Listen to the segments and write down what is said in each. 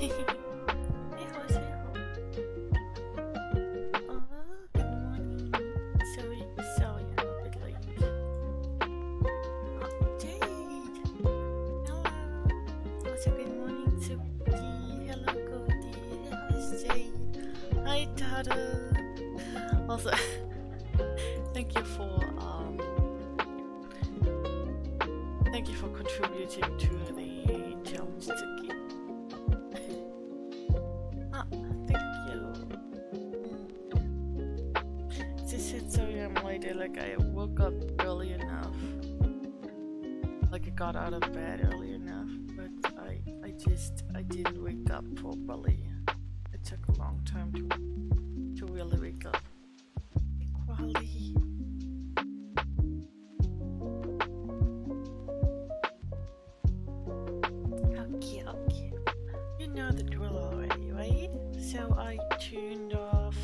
Hey ho, say ho. Oh, good morning. Sorry, I'm a bit late. Oh, Jade. Hello. Also, good morning, Suki. Hello, Cody. Hello, Jade. Hi, Tata. Also, thank you for contributing to the challenge, Suki. Ah, thank you. She said sorry I'm late. Like I woke up early enough. Like I got out of bed early enough, but I didn't wake up properly. It took a long time to really wake up. Equality. Okay. You know the drill already, right? So I turned off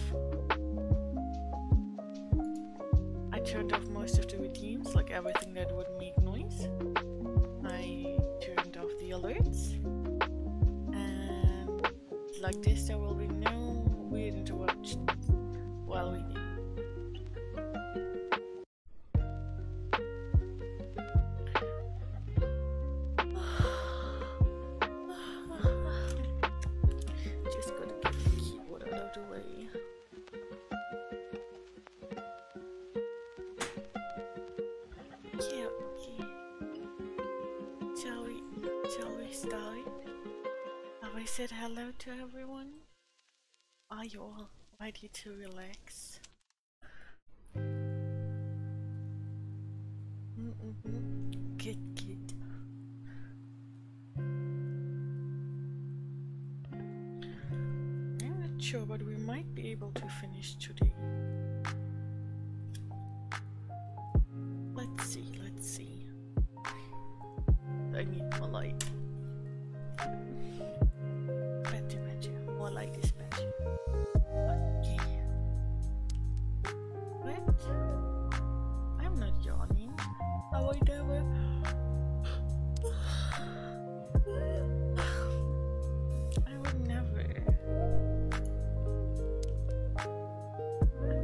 most of the routines, like everything that would make noise. I turned off the alerts, and like this there will be no weird interruptions while reading. Just gotta get the keyboard out of the way. Okay. Shall we start? Have I said hello to everyone? Are you all ready to relax? Good. I'm not sure, but we might be able to finish today. Let's see. I need more light. Better. More light is better. Okay. What? I'm not yawning. I would never. I would never.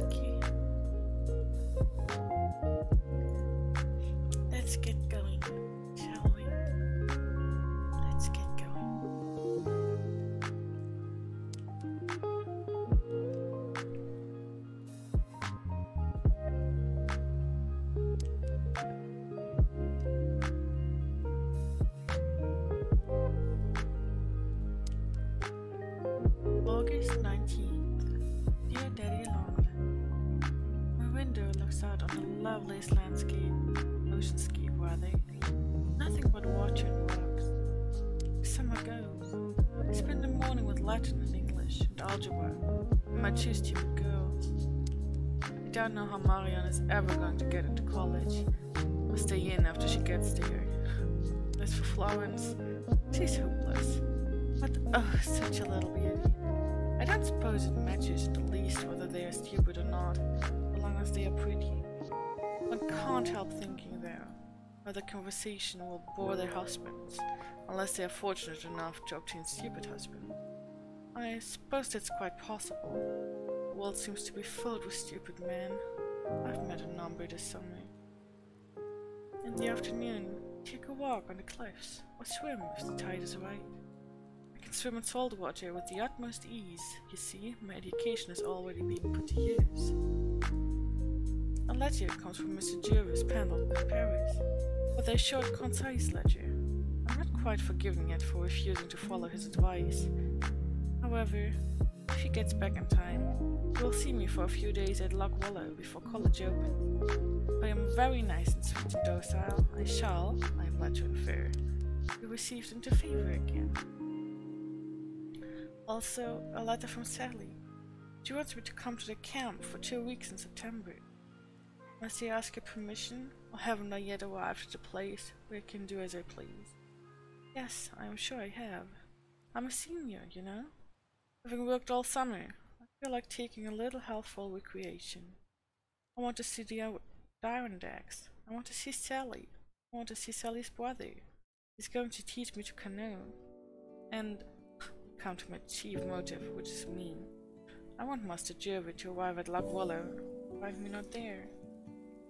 Okay. Let's get going, shall we? Let's get going. August 19th. Dear Daddy Longland, my window looks out on the loveliest oceanscape rather. Nothing but water and rocks. Summer goes. I spend the morning with Latin and English and algebra and my two stupid girls. I don't know how Marianne is ever going to get into college or stay in after she gets there. As for Florence, she's hopeless. But oh, such a little beauty. I don't suppose it matters in the least whether they are stupid or not, as long as they are pretty. One can't help thinking there, or the conversation will bore their husbands, unless they are fortunate enough to obtain stupid husbands. I suppose that's quite possible. The world seems to be filled with stupid men. I've met a number this summer. In the afternoon, take a walk on the cliffs, or swim if the tide is right. I can swim in salt water with the utmost ease. You see, my education is already being put to use. A letter comes from Mr. Jervis Pendleton in Paris, with a short, concise letter. I'm not quite forgiving yet for refusing to follow his advice. However, if he gets back in time, he will see me for a few days at Loch Willow before college opens. If I am very nice and sweet and docile, I shall, I am led to infer, be received into favor again. Also, a letter from Sally. She wants me to come to the camp for 2 weeks in September. Must I ask her permission, or haven't I yet arrived at a place where I can do as I please? Yes, I am sure I have. I'm a senior, you know. Having worked all summer, I feel like taking a little healthful recreation. I want to see the Adirondacks. I want to see Sally. I want to see Sally's brother. He's going to teach me to canoe. And come to my chief motive, which is me. I want Master Jerry to arrive at Loch Willow, find me not there.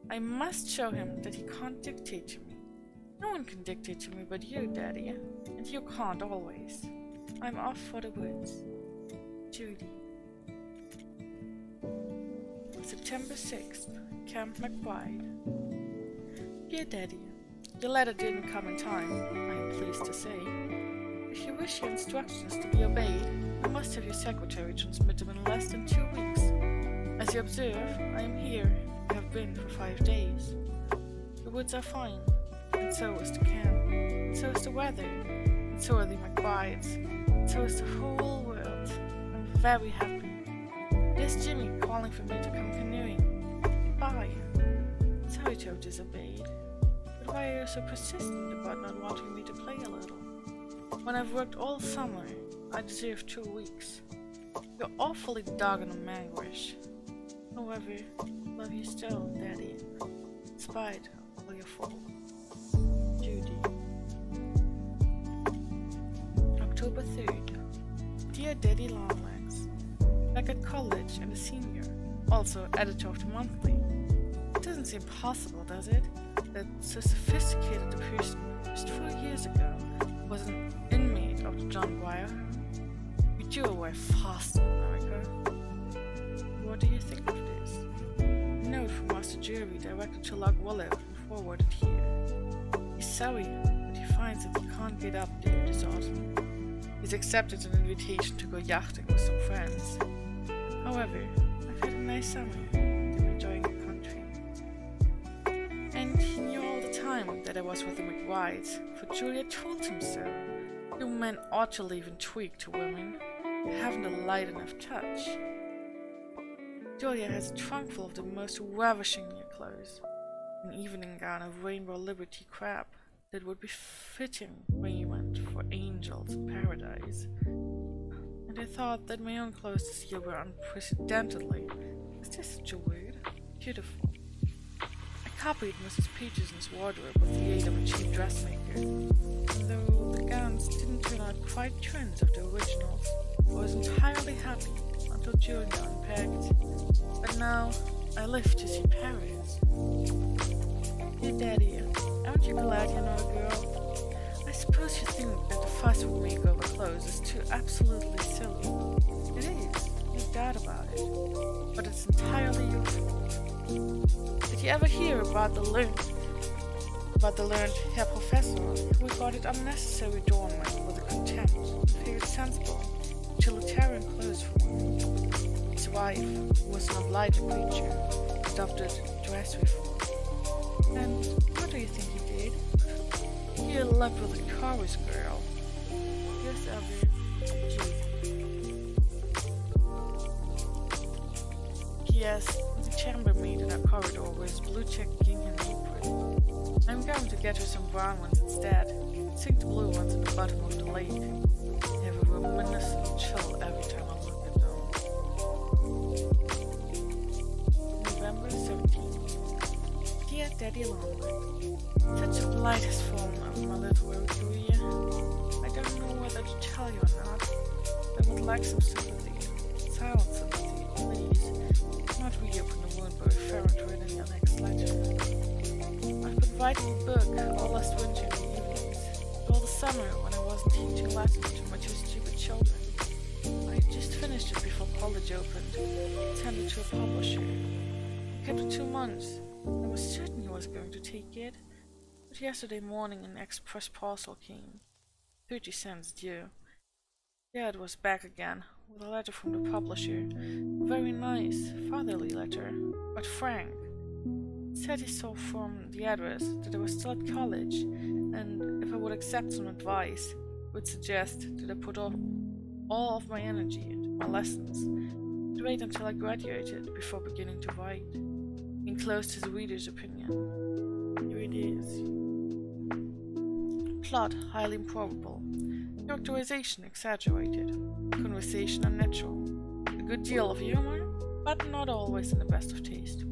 I must show him that he can't dictate to me. No one can dictate to me but you, Daddy, and you can't always. I'm off for the woods. Judy. September 6th, Camp McBride. Dear Daddy, your letter didn't come in time, I am pleased to say. If you wish your instructions to be obeyed, you must have your secretary transmit them in less than 2 weeks. As you observe, I am here, I have been for 5 days. The woods are fine, and so is the camp, and so is the weather, and so are the McBrides, and so is the whole world. I'm very happy. There's Jimmy calling for me to come canoeing. Goodbye. Sorry to have disobeyed, but why are you so persistent about not wanting me to play a little? When I've worked all summer, I deserve 2 weeks. You're awfully doggone on Manglish. However, love you still, Daddy, in spite of all your faults. Judy. October 3rd. Dear Daddy Longlegs, back at college and a senior, also editor of the monthly. It doesn't seem possible, does it, that so sophisticated a person just 4 years ago was an inmate of the John Grier? We do away fast in America. What do you think of this? A note from Master Jerry directed to Loch Willow and forwarded here. He's sorry, but he finds that he can't get up there this autumn. He's accepted an invitation to go yachting with some friends. However, I've had a nice summer and I'm enjoying the country. And he knew all the time that I was with the McBrides, for Julia told him so. You men ought to leave intrigue to women. You haven't a light enough touch. Julia has a trunk full of the most ravishing new clothes. An evening gown of rainbow Liberty crepe that would be fitting raiment for angels in paradise. And I thought that my own clothes this year were unprecedentedly, is there such a word? Beautiful. I copied Mrs. Peterson's wardrobe with the aid of a cheap dressmaker. And though the gowns didn't turn out quite trends of the originals, I was entirely happy until Julia unpacked. But now I live to see Paris. Dear Daddy, aren't you glad you're not a girl? I suppose you think that the fuss we make over clothes is too absolutely silly. It is, no doubt about it. But it's entirely your fault. Did you ever hear about the learned Herr Professor, who regarded unnecessary adornment with a contempt and figured sensible, utilitarian clothes for women? His wife, who was an obliged creature, adopted dress reform. And what do you think he did? He eloped with a chorus girl. Yours ever, Judy. P.S. The chambermaid in our corridor wears blue checked gingham apron. I'm going to get her some brown ones instead. Sink the blue ones in the bottom of the lake. They have a reminiscent chill every time I look at them. November 17th. Dear Daddy Longlegs, such a blight has fallen on my little Maria. I don't know whether to tell you or not. I would like some sympathy. Silent sympathy, please. Not reopen the wound by referring to it in your next letter. I've been writing a book all last winter in the evenings, all the summer when I wasn't teaching Latin to my 2 stupid children. I had just finished it before college opened, sent it to a publisher. I kept it 2 months. I was certain he was going to take it, but yesterday morning an express parcel came. 30 cents due. Dad was back again, with a letter from the publisher. A very nice, fatherly letter, but frank. Said he saw from the address that I was still at college, and if I would accept some advice, would suggest that I put all of my energy into my lessons, and wait until I graduated before beginning to write. Enclosed his reader's opinion. Here it is. Plot highly improbable. Characterization exaggerated. Conversation unnatural. A good deal of humor, but not always in the best of taste.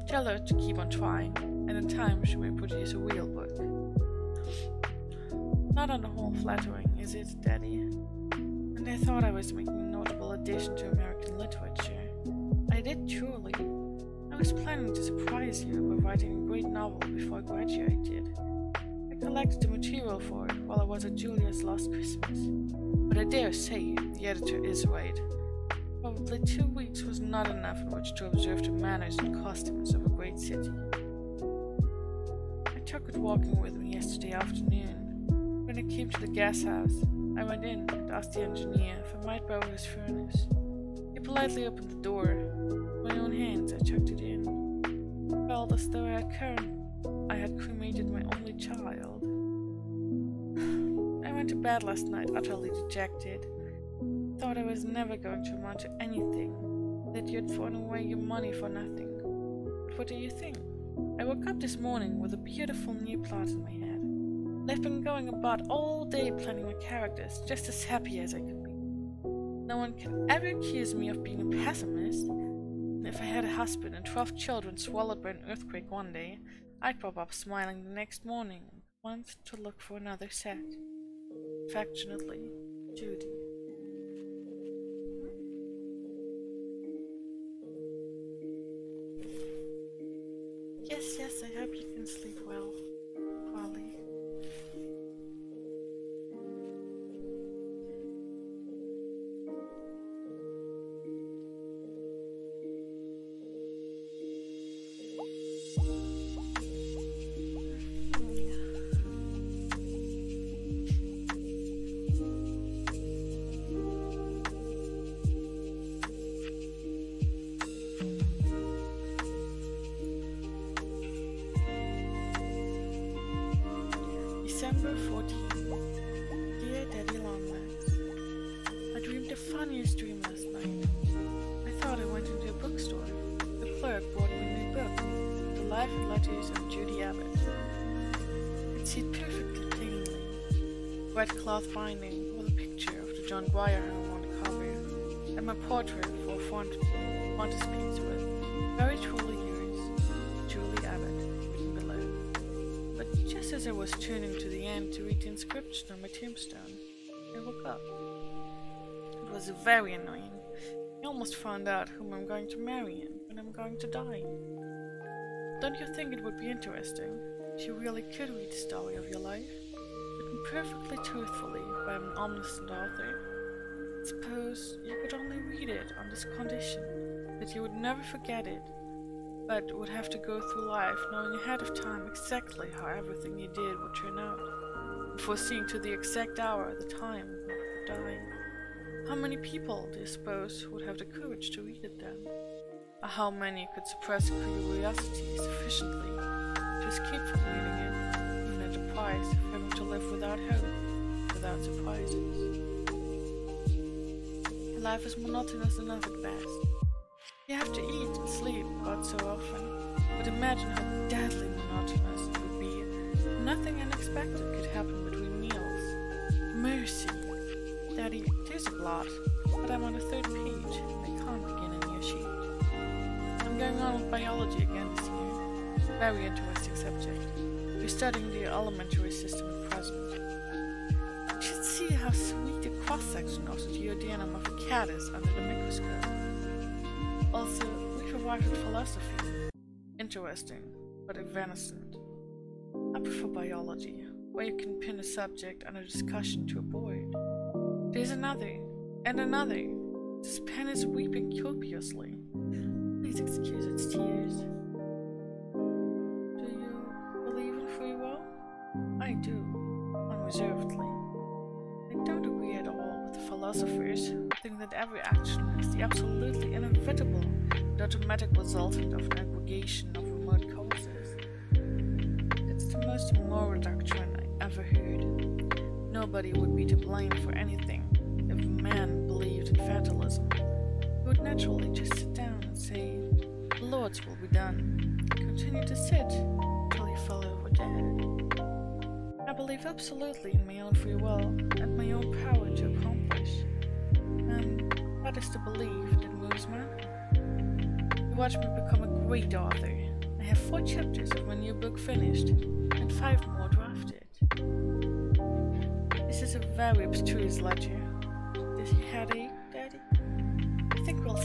Tell her to keep on trying, and in time she may produce a real book. Not on the whole flattering, is it, Daddy? And I I thought I was making a notable addition to American literature. I did truly. I was planning to surprise you by writing a great novel before I graduated. I collected the material for it while I was at Julia's last Christmas. But I dare say the editor is right. Probably 2 weeks was not enough in which to observe the manners and customs of a great city. I took it walking with me yesterday afternoon. When I came to the gas house, I went in and asked the engineer if I might borrow his furnace. He politely opened the door. With my own hands, I chucked it in. It felt as though I had cremated my only child. I went to bed last night utterly dejected. Thought I was never going to amount to anything, that you had thrown away your money for nothing. But what do you think? I woke up this morning with a beautiful new plot in my head. I've been going about all day planning my characters, just as happy as I could be. No one can ever accuse me of being a pessimist. And if I had a husband and 12 children swallowed by an earthquake one day, I'd pop up smiling the next morning and want to look for another set. Affectionately, Judy. Yes, I hope you can sleep well, Polly. December 14th. Dear Daddy Longlegs, I dreamed the funniest dream last night. I thought I went into a bookstore. The clerk brought me a new book, The Life and Letters of Judy Abbott. It said perfectly plainly, red cloth binding with a picture of the John Grier home on the cover, and my portrait for a frontispiece with "Very truly yours, Julie Abbott," written below. But just as I was turning to the end to read the inscription on my tombstone, I woke up. It was very annoying. I almost found out whom I'm going to marry and when I'm going to die. Don't you think it would be interesting if you really could read the story of your life, written perfectly truthfully by an omniscient author? Suppose you could only read it on this condition, that you would never forget it, but would have to go through life knowing ahead of time exactly how everything you did would turn out, and foreseeing to the exact hour the time when you would die. How many people, do you suppose, would have the courage to read it then? Or how many could suppress curiosity sufficiently to escape from reading it, even at the price of having to live without hope, without surprises? Life is monotonous enough at best. You have to eat and sleep about so often, but imagine how deadly monotonous it would be if nothing unexpected could happen between meals. Mercy! Daddy, there's a blot, but I'm on the 3rd page, and I can't begin a new sheet. I'm going on with biology again this year. Very interesting subject. We're studying the alimentary system at present. You should see how sweet the cross-section of the duodenum of a cat is under the microscope. Also, we've arrived at philosophy. Interesting, but evanescent. I prefer biology, where you can pin a subject under discussion to a board. There's another, and another. This pen is weeping copiously. Please excuse its tears. Do you believe in free will? I do, unreservedly. I don't agree at all with the philosophers who think that every action is the absolutely inevitable and automatic resultant of an aggregation of remote causes. It's the most immoral doctrine I ever heard. Nobody would be to blame for anything if a man believed in fatalism. He would naturally just sit down and say, "The Lord's will be done," and continue to sit until he fell over dead. I believe absolutely in my own free will and my own power to accomplish. And that is the belief that moves me. You watch me become a great author. I have 4 chapters of my new book finished and 5 more drafted. This is a very abstruse letter. Does he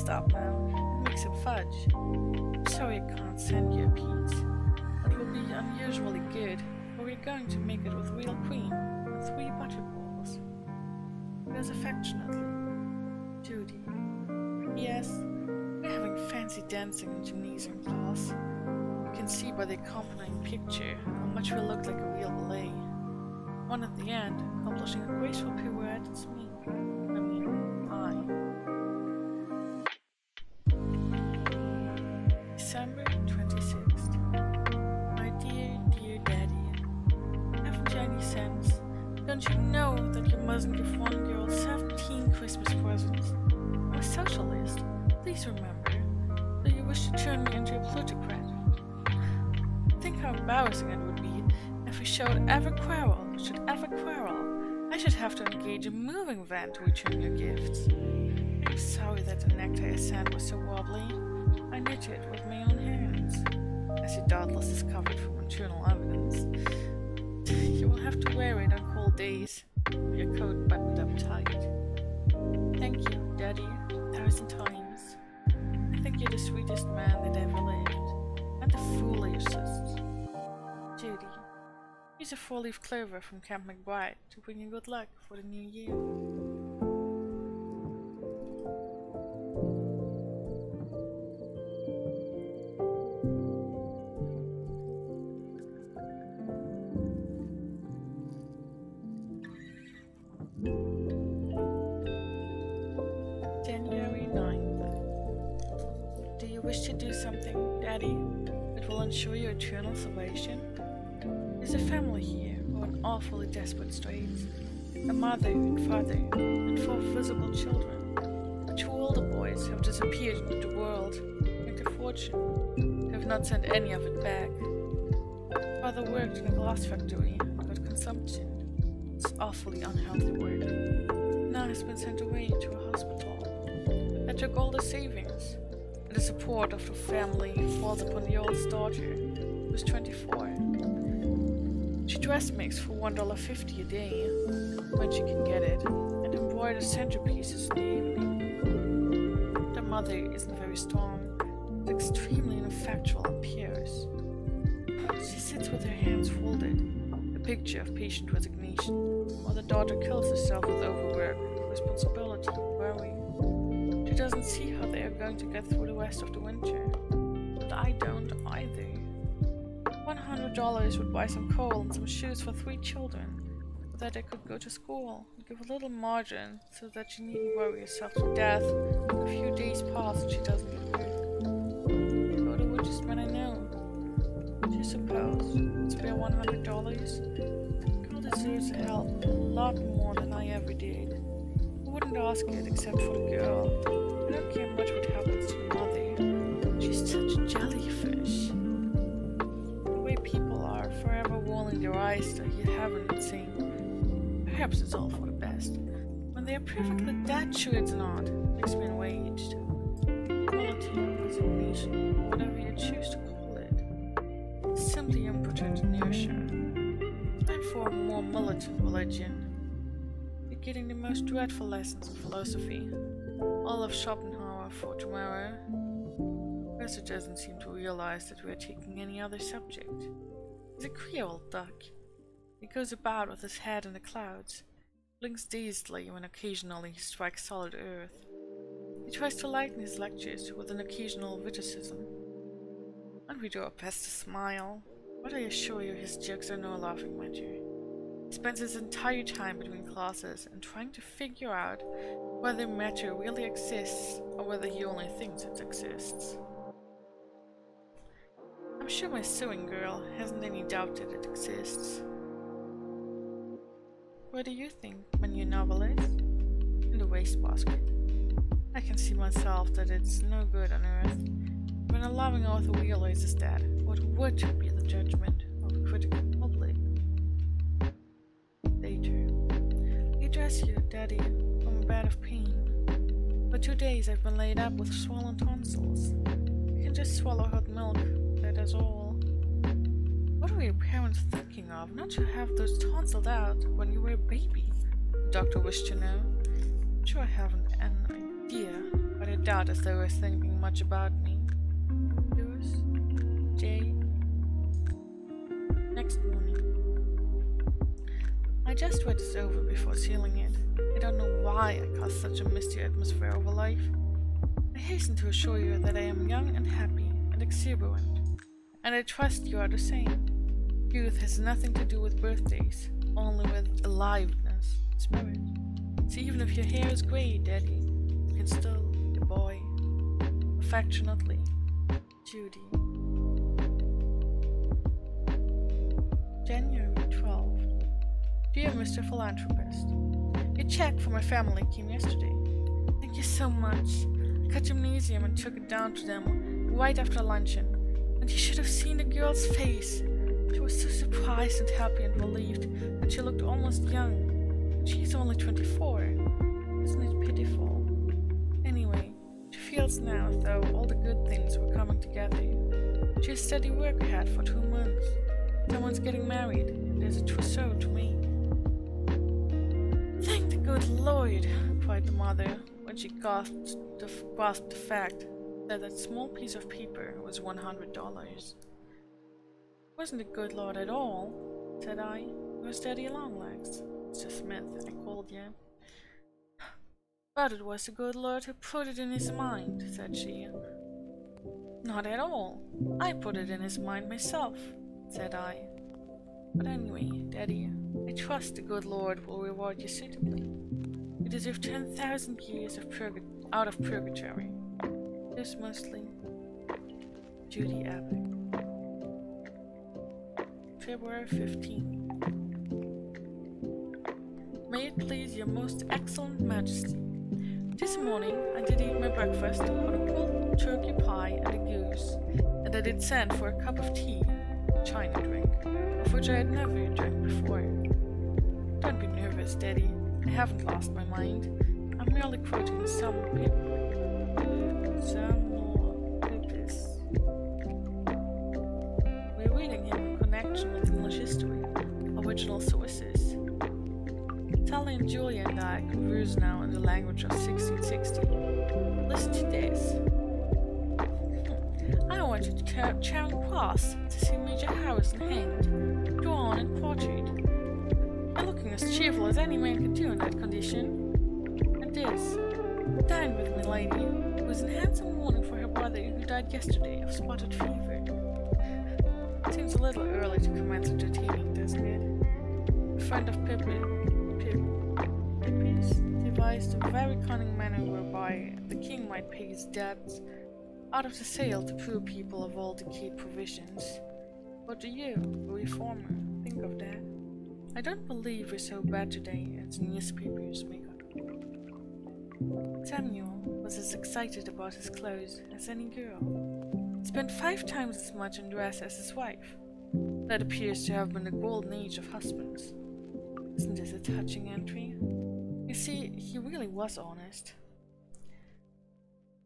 stop now and make some fudge. I'm sorry I can't send you a piece. It will be unusually good, but we're going to make it with real cream and 3 butter balls. Yours affectionately, Judy. Yes, we're having fancy dancing in gymnasium class. You can see by the accompanying picture how much we look like a real ballet. One at the end, accomplishing a graceful pirouette, it's me. I. December 26th. My dear, dear Daddy, haven't you any sense? Don't you know that you mustn't give one girl 17 Christmas presents? I'm a socialist, please remember. Do you wish to turn me into a plutocrat? Think how embarrassing it would be if we should ever quarrel. I should have to engage a moving van to return your gifts. I'm sorry that the necktie I sent was so wobbly. I knit it with my own hands, as you doubtless discovered from internal evidence. You will have to wear it on cold days, with your coat buttoned up tight. Thank you, Daddy, 1,000 times. I think you're the sweetest man that ever lived, and the foolishest. Judy. Here's a 4-leaf clover from Camp McBride to bring you good luck for the new year. January 9th. Do you wish to do something, Daddy, that will ensure your eternal salvation? There's a family here who are in awfully desperate straits. A mother and father and 4 visible children. The 2 older boys have disappeared into the world, made a fortune, have not sent any of it back. Father worked in a glass factory and got consumption. It's awfully unhealthy work. Now has been sent away to a hospital. That took all the savings, and the support of the family falls upon the oldest daughter, who is 24. She dressmakes for $1.50 a day, when she can get it, and embroiders centerpieces in the evening. The mother isn't very strong, but extremely ineffectual and pious. She sits with her hands folded, a picture of patient resignation, while the daughter kills herself with overwork, responsibility, worry. She doesn't see how they are going to get through the rest of the winter, but I don't either. $100 would buy some coal and some shoes for 3 children, so that they could go to school and give a little margin so that she needn't worry herself to death when a few days pass and she doesn't get work. You're the richest man I know. Do you suppose spare $100? Girl deserves help a lot more than I ever did. I wouldn't ask it except for the girl. I don't care much what happens to the mother. She's such a jellyfish. People are forever rolling their eyes to hear heaven and sing. Perhaps it's all for the best. When they are perfectly dead sure it's not, makes me enraged. Quality, resignation, or whatever you choose to call it. It's simply impotent inertia. Time for a more militant religion. You're getting the most dreadful lessons in philosophy. All of Schopenhauer for tomorrow. Webster doesn't seem to realize that we are taking any other subject. He's a queer old duck. He goes about with his head in the clouds, blinks dazedly when occasionally he strikes solid earth. He tries to lighten his lectures with an occasional witticism. And we do our best to smile, but I assure you his jokes are no laughing matter. He spends his entire time between classes and trying to figure out whether matter really exists or whether he only thinks it exists. I'm sure my sewing girl hasn't any doubt that it exists. Where do you think my new novel is? In the wastebasket. I can see myself that it's no good on earth. When a loving author realizes that, what would be the judgment of a critical public? Later. I address you, Daddy, from a bed of pain. For 2 days I've been laid up with swollen tonsils. I can just swallow hot milk. That is all. What were your parents thinking of not to have those tonsils out when you were a baby? The doctor wished to know. Sure, I haven't an idea, but I doubt as they were thinking much about me. Yours, Jay. Next morning. I just read this over before sealing it. I don't know why I cast such a misty atmosphere over life. I hasten to assure you that I am young and happy and exuberant, and I trust you are the same. Youth has nothing to do with birthdays, only with aliveness, spirit. So even if your hair is grey, Daddy, you can still be a boy. Affectionately, Judy. January 12th. Dear Mr. Philanthropist, your check for my family came yesterday. Thank you so much. I cut gymnasium and took it down to them right after luncheon, and you should have seen the girl's face. She was so surprised and happy and relieved that she looked almost young. She's only 24. Isn't it pitiful? Anyway, she feels now as though all the good things were coming together. She has steady work ahead for 2 months. Someone's getting married, and there's a trousseau to make. Thank the good Lord, cried the mother when she grasped the fact that that small piece of paper was $100. Wasn't a good Lord at all, said I. It was Daddy Longlegs, Mr. Smith, I called you. But it was the good Lord who put it in his mind, said she. Not at all. I put it in his mind myself, said I. But anyway, Daddy, I trust the good Lord will reward you suitably. You deserve 10,000 years of out of purgatory. This mostly, Judy Abbott. February 15th. May it please your most excellent majesty. This morning I did eat my breakfast on a cold turkey pie and a goose, and I did send for a cup of tea, a China drink, of which I had never drank before. Don't be nervous, Daddy. I haven't lost my mind. I'm merely quoting some more papers. We're reading him in connection with English history, original sources. Sally and Julia and I converse now in the language of 1660. Listen to this. I went to Charing Cross to see Major Harrison hanged, drawn in portrait. You're looking as cheerful as any man could do in that condition. And this. Dined with my lady, who was in handsome mourning for her brother who died yesterday of spotted fever. Seems a little early to commence entertaining, doesn't it? A friend of Pippi's devised a very cunning manner whereby the king might pay his debts out of the sale to poor people of all decayed provisions. What do you, a reformer, think of that? I don't believe we're so bad today as the newspapers make out. Samuel was as excited about his clothes as any girl. He spent 5 times as much in dress as his wife. That appears to have been the golden age of husbands. Isn't this a touching entry? You see, he really was honest.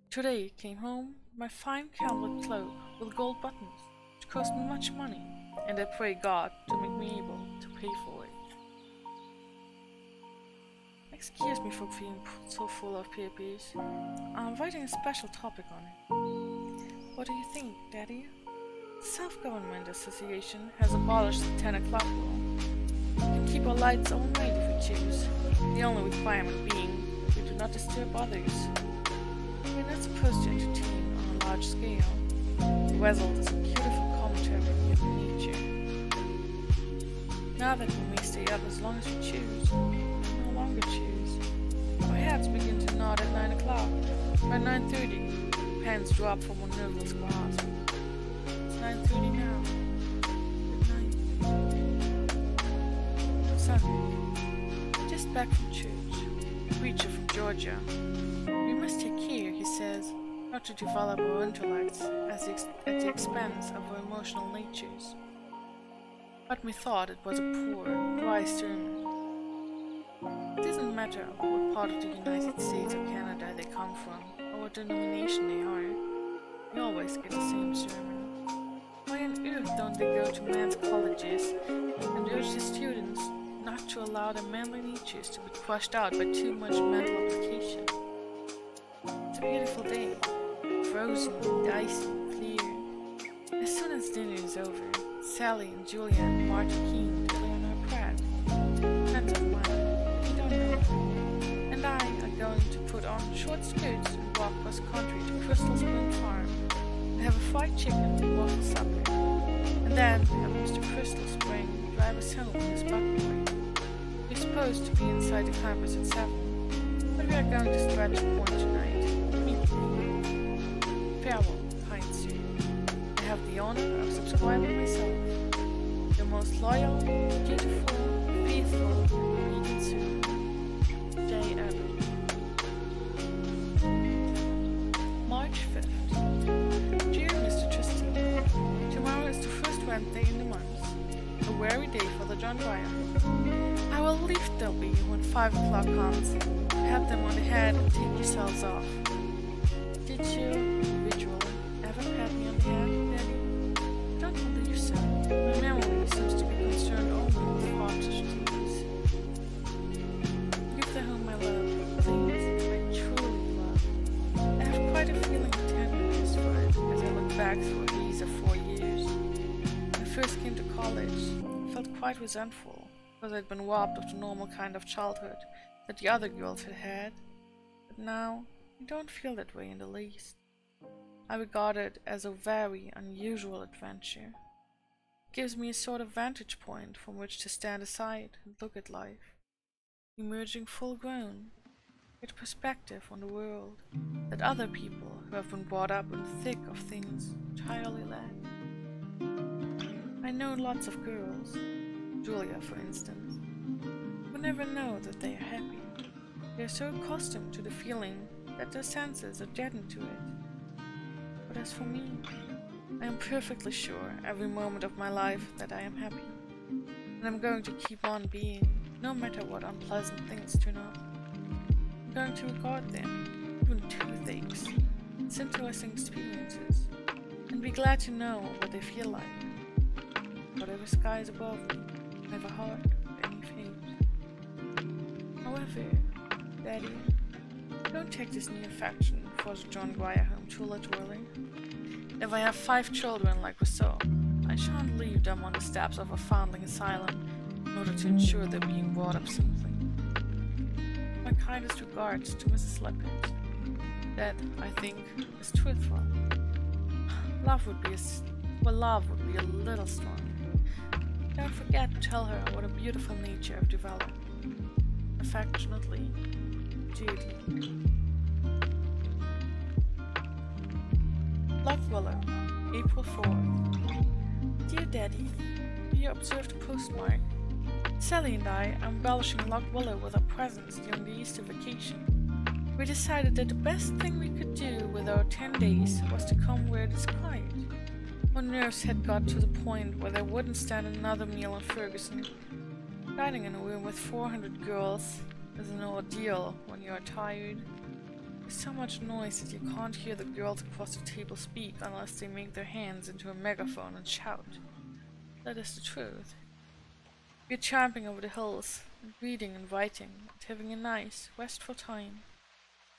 Today he came home my fine camlet cloak with gold buttons, which cost me much money, and I pray God to make me able to pay for it. Excuse me for being so full of puppies. I'm writing a special topic on it. What do you think, Daddy? The Self-Government Association has abolished the 10 o'clock rule. We can keep our lights all night if we choose, the only requirement being we do not disturb others. We're not supposed to entertain on a large scale. The result is a beautiful commentary on nature. Now that we may stay up as long as we choose, we no longer choose. Our heads begin to nod at 9 o'clock. By 9:30, pens drop from our nerveless grasp. It's 9:30 now. Good night. Sunday. Just back from church. A preacher from Georgia. We must take care, he says, not to develop our intellects at the expense of our emotional natures. But methought it was a poor, dry sermon. It doesn't matter what part of the United States or Canada they come from, or what denomination they are. We always get the same sermon. Why on earth don't they go to men's colleges and urge the students not to allow their manly natures to be crushed out by too much mental application. It's a beautiful day, frozen, dicey, clear. As soon as dinner is over, Sally and Julia and Martin Keene to Leonard Pratt, friends of mine, you don't know, and I are going to put on short skirts and walk cross country to Crystal Spoon Farm and have a fried chicken and waffle supper, and then have Mr. Crystal Spring drive us home in his buckboard. We're supposed to be inside the campus at 7, but we are going to Stretch Point tonight. Meet me. Farewell, kind sir. I have the honor of subscribing myself. Your most loyal, dutiful, faithful, obedient servant, J. Abbott. March 5th. Dear Mr. Trustee, tomorrow is the first Wednesday in the month. A weary day for the John Grier. I will leave Dobby when 5 o'clock comes. Pat them on the head and take yourselves off. Did you, individually, ever pat me on the head, Daddy? I don't believe so. My memory seems to be concerned only with hot things. Leave the home, my love, please. I truly love. I have quite a feeling of tenderness for it as I look back through these 4 years. When I first came to college, I felt quite resentful because I'd been robbed of the normal kind of childhood that the other girls had had. But now, I don't feel that way in the least. I regard it as a very unusual adventure. It gives me a sort of vantage point from which to stand aside and look at life, emerging full grown, with perspective on the world that other people who have been brought up in the thick of things entirely lack. I know lots of girls, Julia for instance, who never know that they are happy. They are so accustomed to the feeling that their senses are deadened to it. But as for me, I am perfectly sure every moment of my life that I am happy, and I'm going to keep on being, no matter what unpleasant things turn up. I'm going to regard them, even toothaches, as interesting experiences, and be glad to know what they feel like. Whatever skies above me, never heart of any fate. However, Daddy, don't take this new affection for the John Grier home too literally. If I have 5 children like Rousseau, I shan't leave them on the steps of a foundling asylum in order to ensure they're being brought up simply. My kindest regards to Mrs. Lippert. That, I think, is truthful. Love would be a little strong. Don't forget to tell her what a beautiful nature I've developed. Affectionately, Judy. Lock Willow, April 4th. Dear Daddy, do you observe the postmark? Sally and I are embellishing Lock Willow with our presents during the Easter vacation. We decided that the best thing we could do with our 10 days was to come where it is quiet. Our nerves had got to the point where they wouldn't stand another meal in Ferguson. Dining in a room with 400 girls is an ordeal when you are tired. There's so much noise that you can't hear the girls across the table speak unless they make their hands into a megaphone and shout. That is the truth. We're tramping over the hills, and reading and writing, and having a nice, restful time.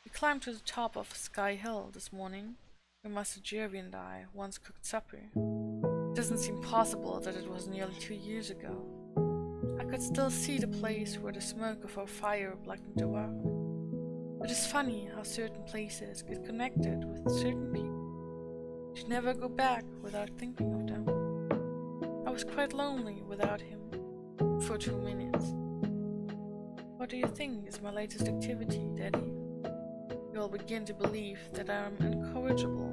We climbed to the top of Sky Hill this morning, where Master Jervy and I once cooked supper. It doesn't seem possible that it was nearly 2 years ago. I could still see the place where the smoke of our fire blackened the rock. It is funny how certain places get connected with certain people. You should never go back without thinking of them. I was quite lonely without him for 2 minutes. What do you think is my latest activity, Daddy? You'll begin to believe that I am incorrigible.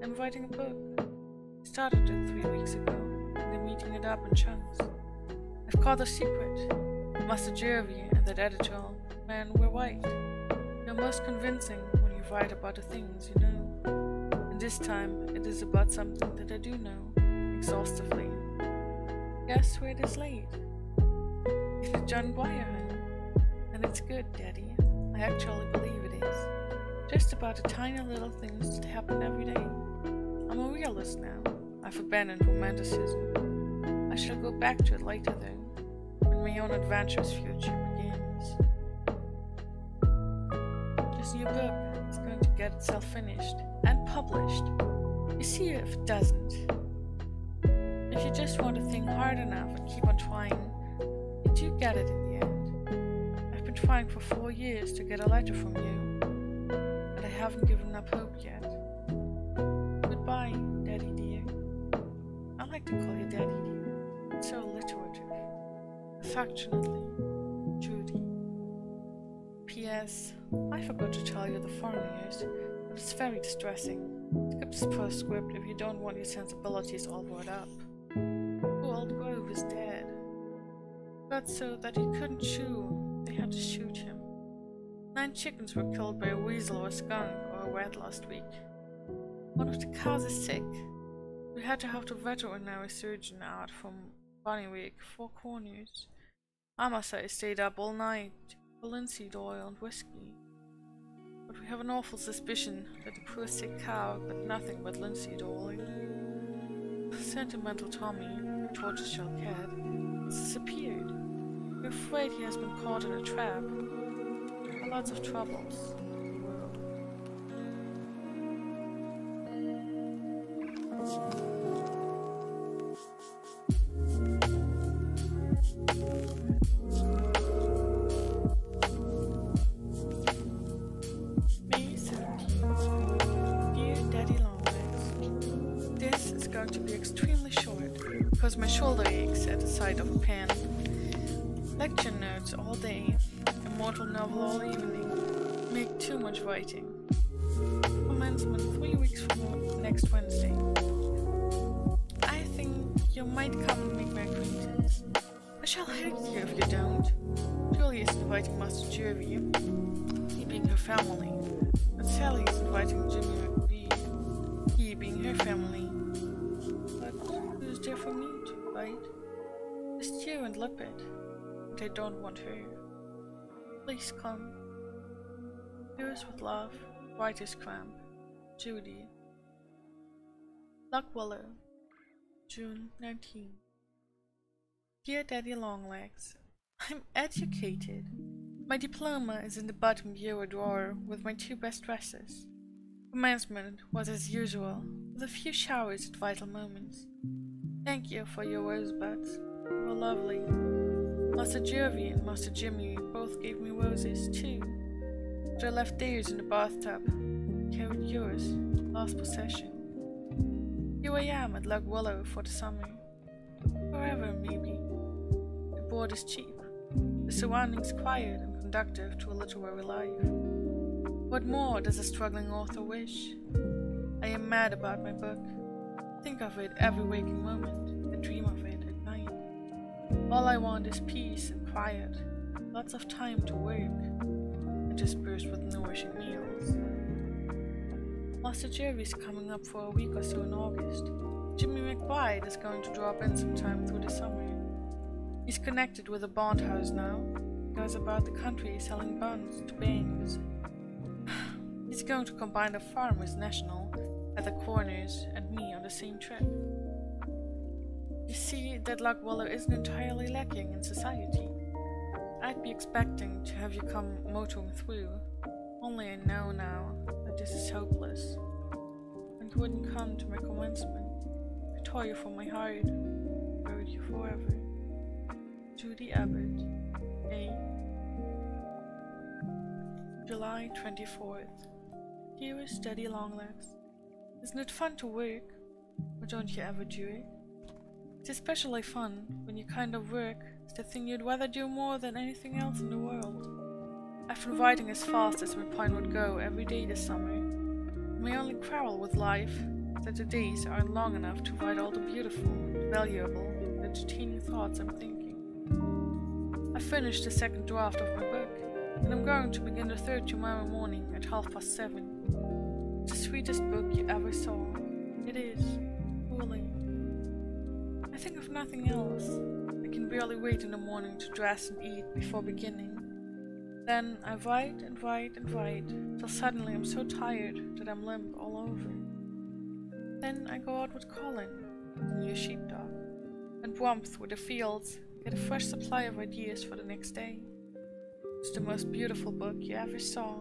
I'm writing a book. I started it 3 weeks ago, and I'm eating it up in chunks. I've caught the secret. Master Jervy and that editor man were right. You're most convincing when you write about the things you know. And this time it is about something that I do know, exhaustively. Guess where it is laid? In the John Grier home. And it's good, Daddy. I actually believe it is. Just about the tiny little things that happen every day. I'm a realist now. I've abandoned romanticism. I shall go back to it later though, when my own adventurous future begins. This new book is going to get itself finished and published. You see if it doesn't. If you just want to think hard enough and keep on trying, you do get it in the end. I've been trying for 4 years to get a letter from you, and I haven't given up hope yet. Goodbye, Daddy dear. I like to call you Daddy dear. It's so alliterative. Affectionately, Judy. P.S. I forgot to tell you the foreign news, but it's very distressing. Skip this postscript if you don't want your sensibilities all wrought up. Poor old Grove is dead. Got so that he couldn't chew, they had to shoot him. 9 chickens were killed by a weasel or a skunk or a rat last week. One of the cows is sick. We had to have the veterinary surgeon out from Bonnywick, 4 Corners. I must say I stayed up all night for linseed oil and whiskey. But we have an awful suspicion that the poor sick cow got nothing but linseed oil. Sentimental Tommy, the tortoiseshell cat, has disappeared. We're afraid he has been caught in a trap. There are lots of troubles in the world. May 17th. Dear Daddy Longlegs, this is going to be extremely short because my shoulder aches at the sight of a pen. Lecture notes all day, immortal novel all evening, make too much writing. Commencement 3 weeks from next Wednesday. I think you might come and make my acquaintance. I shall hate you if you don't. Julie is inviting Master Jervy, he being her family, but Sally is inviting Jimmy McBee, he being her family. But who's there for me to invite? Just you and Lippet. But I don't want her. Please come. Yours with love, Writer's Cramp, Judy. Luckwillow, June 19. Dear Daddy Longlegs, I'm educated. My diploma is in the bottom bureau drawer with my 2 best dresses. Commencement was as usual, with a few showers at vital moments. Thank you for your rosebuds. They were lovely. Master Jervy and Master Jimmy both gave me roses too, but I left theirs in the bathtub, carried yours, last possession. Here I am at Luckwillow for the summer. Forever, maybe. The board is cheap, the surroundings quiet and conducive to a literary life. What more does a struggling author wish? I am mad about my book. Think of it every waking moment, and dream of it at night. All I want is peace and quiet, lots of time to work, interspersed with nourishing meals. Master Jervy's coming up for a week or so in August. Jimmy McBride is going to drop in sometime through the summer. He's connected with a bond house now, goes about the country selling bonds to banks. He's going to combine the Farmers National at the Corners and me on the same trip. You see that Luckwillow isn't entirely lacking in society. I'd be expecting to have you come motoring through, only I know now that this is hopeless. And you wouldn't come to my commencement. I tore you from my heart, buried you forever. Judy Abbott, A. July 24th. Dearest Daddy Longlegs, isn't it fun to work? Or don't you ever do it? It's especially fun when your kind of work is the thing you'd rather do more than anything else in the world. I've been writing as fast as my pen would go every day this summer. My only quarrel with life is that the days aren't long enough to write all the beautiful, valuable, entertaining thoughts I'm thinking. I finished the 2nd draft of my book, and I'm going to begin the 3rd tomorrow morning at 7:30. It's the sweetest book you ever saw. It is, really. I think of nothing else. I can barely wait in the morning to dress and eat before beginning. Then I write and write and write, till suddenly I'm so tired that I'm limp all over. Then I go out with Colin, the new sheepdog, and romp through the fields, get a fresh supply of ideas for the next day. It's the most beautiful book you ever saw.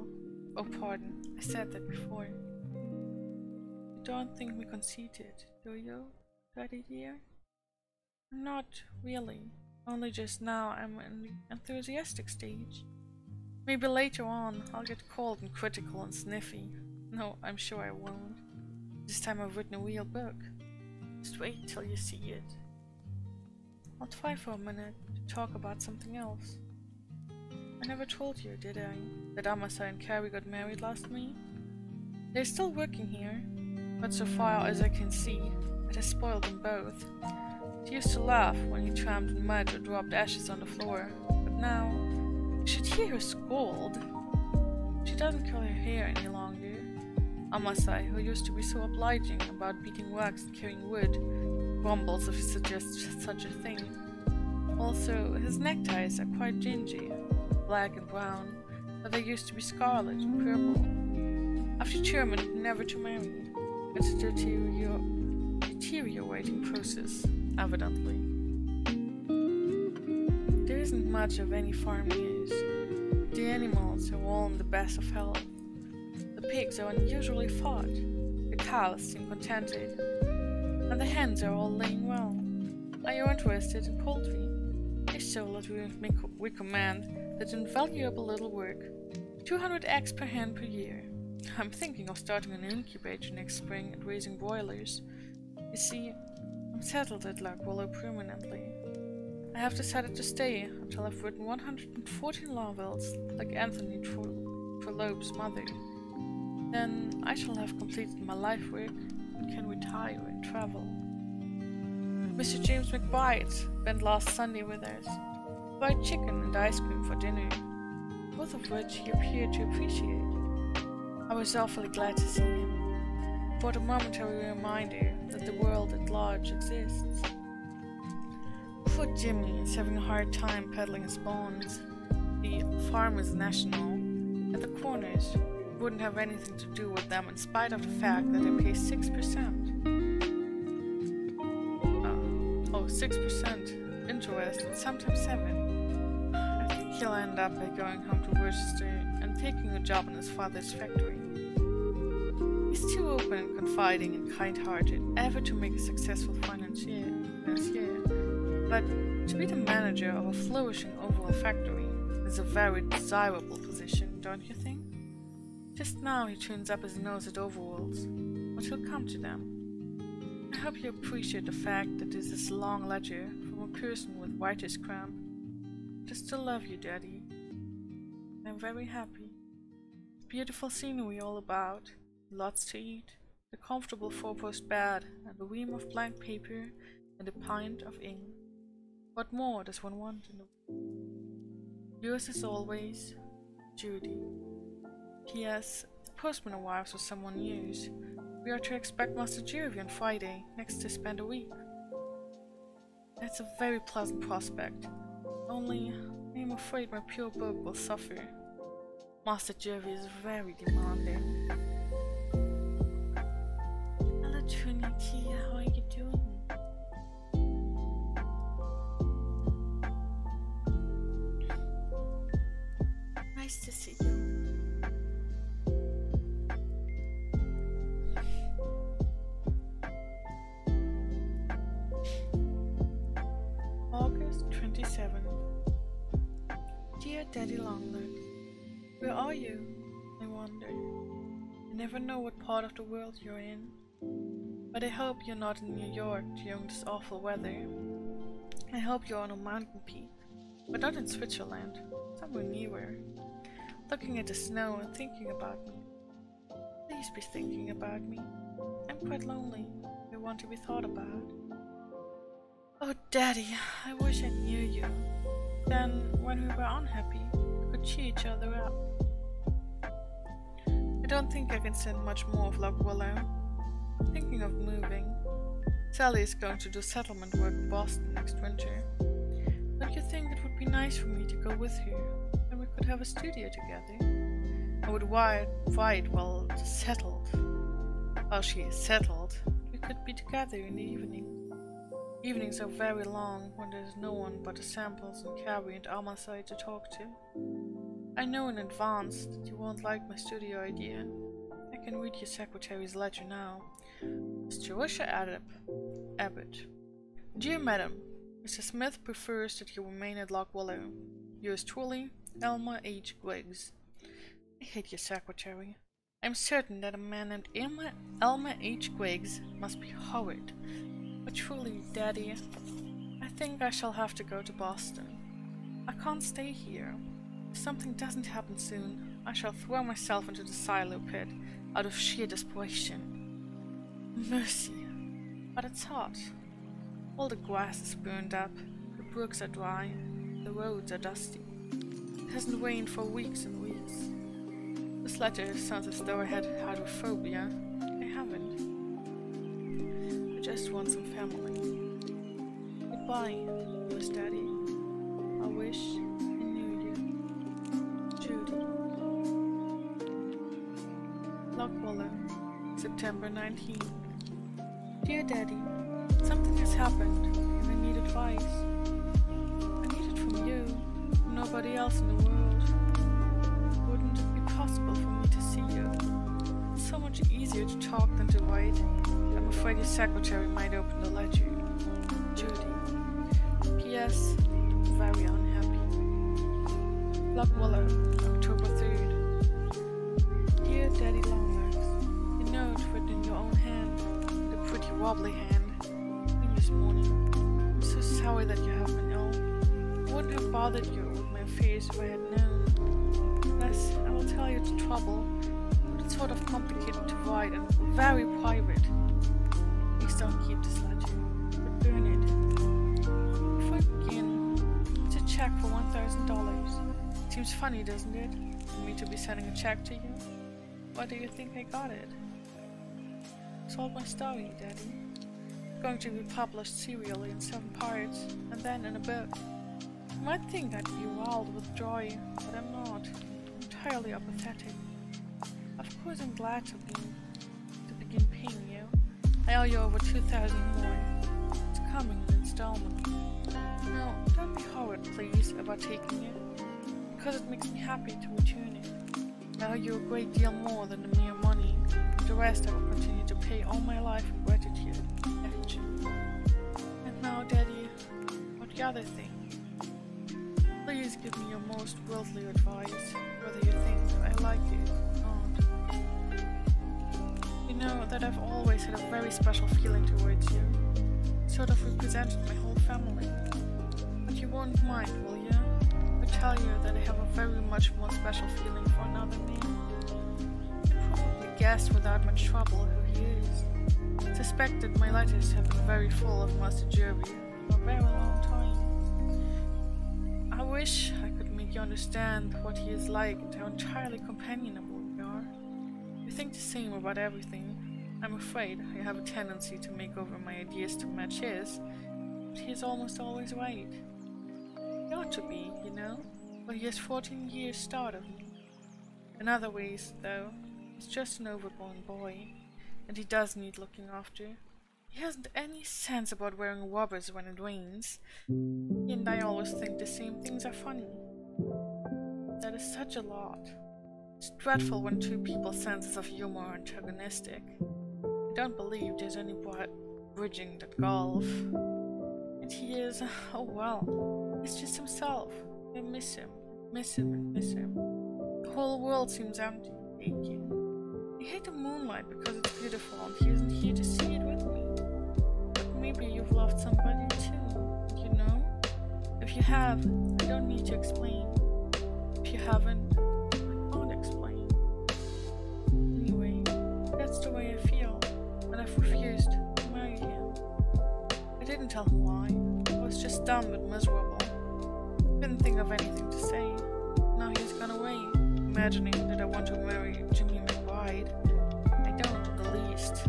Oh, pardon, I said that before. You don't think me conceited, do you, Daddy dear? Not really. Only just now I'm in the enthusiastic stage. Maybe later on I'll get cold and critical and sniffy. No, I'm sure I won't. This time I've written a real book. Just wait till you see it. I'll try for a minute to talk about something else. I never told you, did I, that Amasa and Carrie got married last May? They're still working here, but so far as I can see, it has spoiled them both. She used to laugh when he tramped in mud or dropped ashes on the floor, but now, you should hear her scold. She doesn't curl her hair any longer. Amasai, who used to be so obliging about beating wax and carrying wood, grumbles if he suggests such a thing. Also, his neckties are quite dingy, black and brown, but they used to be scarlet and purple. I've determined never to marry. It's a deteriorating process, evidently. There isn't much of any farm news. The animals are all in the best of health. The pigs are unusually fat, the cows seem contented, and the hens are all laying well. Are you interested in poultry? If so, let me recommend that invaluable little work, 200 eggs per hen per year. I'm thinking of starting an incubator next spring and raising broilers. You see, I'm settled at Loch Willow permanently. I have decided to stay until I've written 114 novels, like Anthony Trollope's mother. Then I shall have completed my life work and can retire and travel. Mr. James McBride spent last Sunday with us. Fried chicken and ice cream for dinner, both of which he appeared to appreciate. I was awfully glad to see him, for a momentary reminder that the world at large exists. Poor Jimmy is having a hard time peddling his bonds. The Farmers National at the Corners wouldn't have anything to do with them in spite of the fact that they pay 6%. 6% interest and sometimes 7%. I think he'll end up by going home to Webster and taking a job in his father's factory. He's too open and confiding and kind-hearted ever to make a successful financier, but to be the manager of a flourishing overall factory is a very desirable position, don't you think? Just now he turns up his nose at overalls, but he'll come to them. I hope you appreciate the fact that this is a long letter from a person with writer's cramp. I still love you, Daddy. I'm very happy. Beautiful scenery all about, lots to eat, the comfortable 4-post bed, and a ream of blank paper, and a pint of ink. What more does one want in the world? Yours as always, Judy. P.S. The postman arrives with someone news. We are to expect Master Jervy on Friday, next to spend a week. That's a very pleasant prospect, only I am afraid my pure book will suffer. Master Jervy is very demanding. Hello Trinity, how are you doing? Nice to see you. August 27th. Dear Daddy Longlegs, where are you? I wonder. I never know what part of the world you're in, but I hope you're not in New York during this awful weather. I hope you're on a mountain peak, but not in Switzerland, somewhere nearer, looking at the snow and thinking about me. Please be thinking about me. I'm quite lonely. I want to be thought about. Oh, Daddy, I wish I knew you. Then, when we were unhappy, we could cheer each other up. I don't think I can stand much more of Loch Willow. I'm thinking of moving. Sally is going to do settlement work in Boston next winter. Don't you think it would be nice for me to go with her, and we could have a studio together? I would write while settled. While she is settled, we could be together in the evening. Evenings are very long when there is no one but the samples and Carrie and Almasai to talk to. I know in advance that you won't like my studio idea. I can read your secretary's letter now. Mr. Joshua Abbott. Dear Madam, Mr. Smith prefers that you remain at Loch Willow. Yours truly, Elma H. Griggs. I hate your secretary. I'm certain that a man named Elma H. Griggs must be horrid. But truly, Daddy, I think I shall have to go to Boston. I can't stay here. If something doesn't happen soon, I shall throw myself into the silo pit out of sheer desperation. Mercy, but it's hot. All the grass is burned up, the brooks are dry, the roads are dusty. It hasn't rained for weeks and weeks. This letter sounds as though I had hydrophobia. I haven't. I just want some family. Goodbye, dearest Daddy. I wish I knew you. Judy. Loch Willow, September 19. Dear Daddy, something has happened and I need advice. I need it from you, from nobody else in the world. Wouldn't it be possible for me to see you? It's so much easier to talk than to write. I'm afraid your secretary might open the letter. Judy. P.S. I'm very unhappy. Loch Willow, October 3rd. Dear Daddy Longlegs, your note written in your own hand, the pretty wobbly hand, came this morning. I'm so sorry that you have been ill. I wouldn't have bothered you with my affairs if I had known. Yes, I will tell you the trouble, but it's sort of complicated to write and very private. Please don't keep this letter, but burn it. Before I begin, it's a check for $1,000. Seems funny, doesn't it, for me to be sending a check to you? Why do you think I got it? Told my story, Daddy. It's going to be published serially in 7 parts, and then in a book. You might think I'd be wild with joy, but I'm not. I'm entirely apathetic. Of course I'm glad to begin paying you. I owe you over 2,000 more. It's coming in installments. No, don't be horrid, please, about taking it, because it makes me happy to return it. I owe you a great deal more than the mere money. The rest I will continue to pay all my life in gratitude. F.G. And now, Daddy, about the other thing. Please give me your most worldly advice, whether you think I like it or not. You know that I've always had a very special feeling towards you. It sort of represented my whole family. But you won't mind, will you? I tell you that I have a very much more special feeling for another man. You probably guessed without much trouble who he is. Suspected my letters have been very full of Master Jerry for a very long time. I wish I could make you understand what he is like and how entirely companionable we are. You think the same about everything. I'm afraid I have a tendency to make over my ideas to match his, but he is almost always right. He ought to be, you know, but he has 14 years start of me. In other ways, though, he's just an overgrown boy, and he does need looking after. He hasn't any sense about wearing rubbers when it rains. He and I always think the same things are funny. That is such a lot. It's dreadful when two people's senses of humor are antagonistic. I don't believe there's any bridging that gulf. And he is, oh well, he's just himself. I miss him, and miss him. The whole world seems empty, aching. I hate the moonlight because it's beautiful and he isn't here to see it with me. But maybe you've loved somebody too, you know? If you have, I don't need to explain. If you haven't, I can't explain. Anyway, that's the way I feel, and I've refused to marry him. I didn't tell him why. I was just dumb and miserable. Couldn't think of anything to say. Now he's gone away, imagining that I want to marry Jimmy McBride. I don't in the least.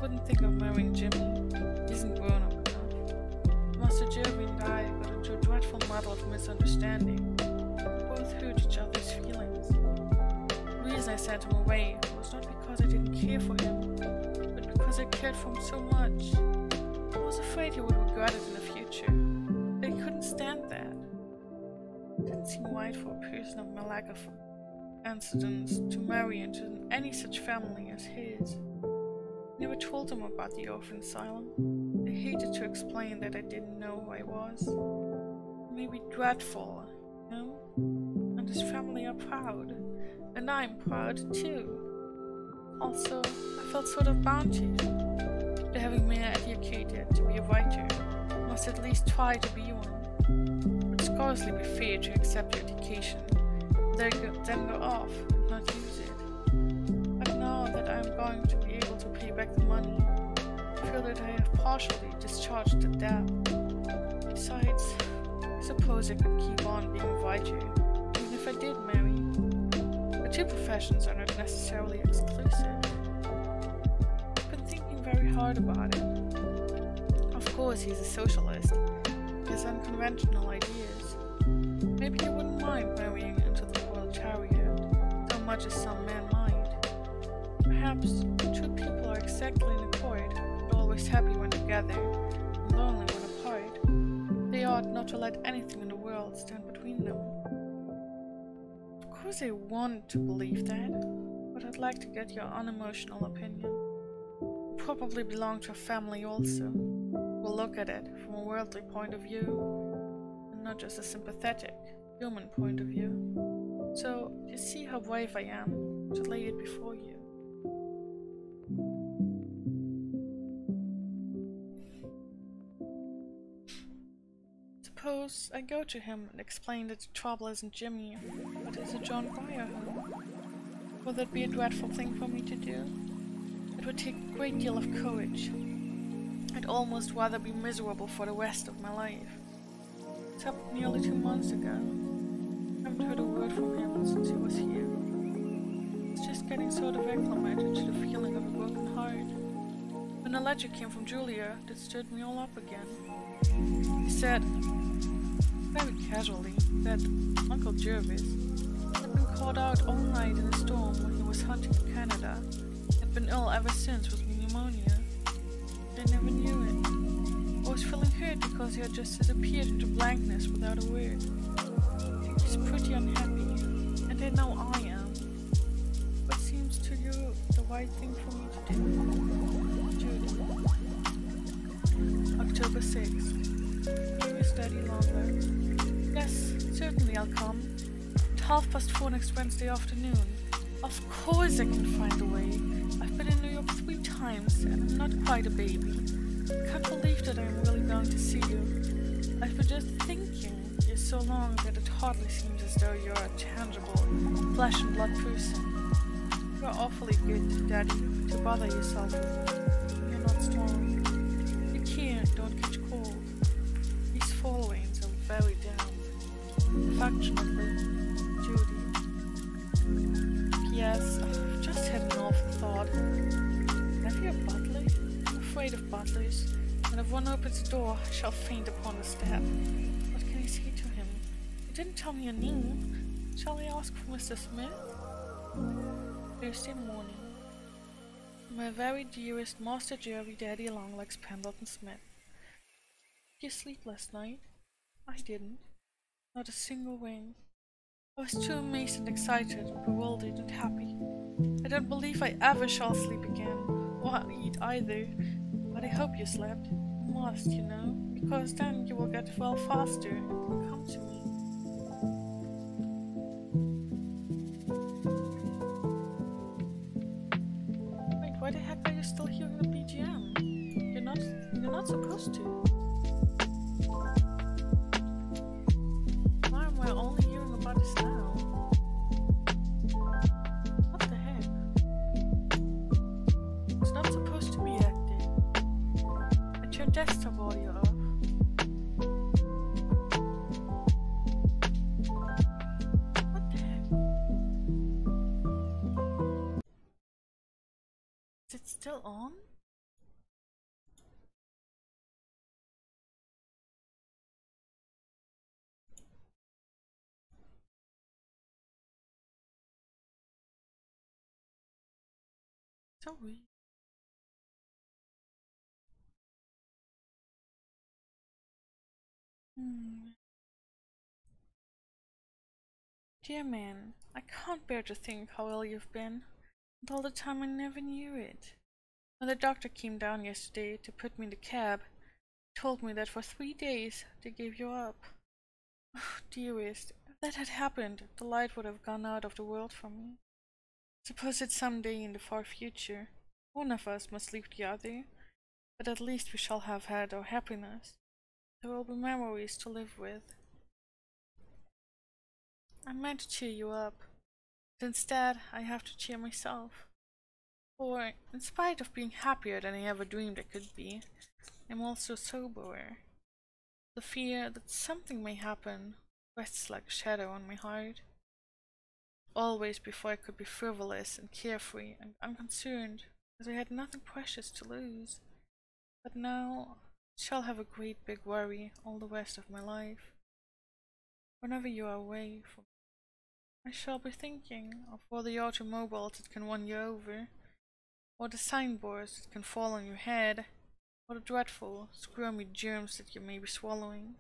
Wouldn't think of marrying Jimmy. He isn't grown up enough. Master Jerry and I got into a dreadful muddle of misunderstanding. We both hurt each other's feelings. The reason I sent him away was not because I didn't care for him, but because I cared for him so much. was afraid he would regret it in the future. But he couldn't stand that. It didn't seem right for a person of my lack of antecedents to marry into any such family as his. I never told him about the orphan asylum. I hated to explain that I didn't know who I was. It may be dreadful, you know? And his family are proud. And I'm proud too. Also, I felt sort of bound to him. After having been educated to be a writer, I must at least try to be one. It would scarcely be fair to accept your education, then go off and not use it. But now that I am going to be able to pay back the money, I feel that I have partially discharged the debt. Besides, I suppose I could keep on being a writer, even if I did marry. The two professions are not necessarily exclusive. I've been thinking very hard about it. Of course, he's a socialist. He has unconventional ideas. Maybe he wouldn't mind marrying into the royal chariot, so much as some men might. Perhaps two people are exactly in accord, but always happy when together, and lonely when apart. They ought not to let anything in the world stand between them. Of course I want to believe that, but I'd like to get your unemotional opinion. You probably belong to a family also. We'll look at it from a worldly point of view, and not just a sympathetic, human point of view. So, you see how brave I am to lay it before you. Suppose I go to him and explain that the trouble isn't Jimmy, but is a John Grier home. Will that be a dreadful thing for me to do? It would take a great deal of courage. I'd almost rather be miserable for the rest of my life. It's happened nearly 2 months ago. I haven't heard a word from him since he was here. It's just getting sort of acclimated to the feeling of a broken heart. When a letter came from Julia, that stirred me all up again. He said, very casually, that Uncle Jervis had been caught out all night in a storm when he was hunting in Canada. Had been ill ever since with pneumonia. I never knew it. I was feeling hurt because he had just disappeared into blankness without a word. I think he's pretty unhappy, and I know I am. What seems to you the right thing for me to do? Judy. October 6th. Can you study longer? Yes, certainly I'll come. At 4:30 next Wednesday afternoon. Of course I can find a way. I've been in New York 3 times, and I'm not quite a baby. I can't believe that I'm really going to see you. I've been just thinking you so long that it hardly seems as though you're a tangible, flesh and blood person. You're awfully good, Daddy, to bother yourself with. You're not strong. You can't, don't catch cold. These fall rains are very damp. Affectionately, Judy. P.S. I've just had an awful thought. Have you a butler? I'm afraid of butlers. When if one opens the door, I shall faint upon the step. What can I say to him? You didn't tell me your name. Shall I ask for Mr. Smith? Thursday morning. My very dearest Master Jerry Daddy Longlegs Pendleton Smith. Did you sleep last night? I didn't. Not a single wing. I was too amazed and excited, bewildered and happy. I don't believe I ever shall sleep again, or eat either, but I hope you slept. You must, you know, because then you will get well faster and will come to me. Wait, why the heck are you still hearing the BGM? You're not supposed to. Why am I only hearing about this now? What the heck? It's not supposed to be active. I turned desktop audio off. What the heck? Is it still on? So weird. Hmm. Dear man, I can't bear to think how ill you've been, and all the time I never knew it. When the doctor came down yesterday to put me in the cab, he told me that for 3 days they gave you up. Oh, dearest, if that had happened, the light would have gone out of the world for me. Suppose that some day in the far future, one of us must leave the other, but at least we shall have had our happiness. There will be memories to live with. I meant to cheer you up, but instead I have to cheer myself. For, in spite of being happier than I ever dreamed I could be, I'm also soberer. The fear that something may happen rests like a shadow on my heart. Always before I could be frivolous and carefree and unconcerned, as I had nothing precious to lose. But now I shall have a great big worry all the rest of my life. Whenever you are away from me, I shall be thinking of all the automobiles that can run you over, or the signboards that can fall on your head, or the dreadful, squirmy germs that you may be swallowing.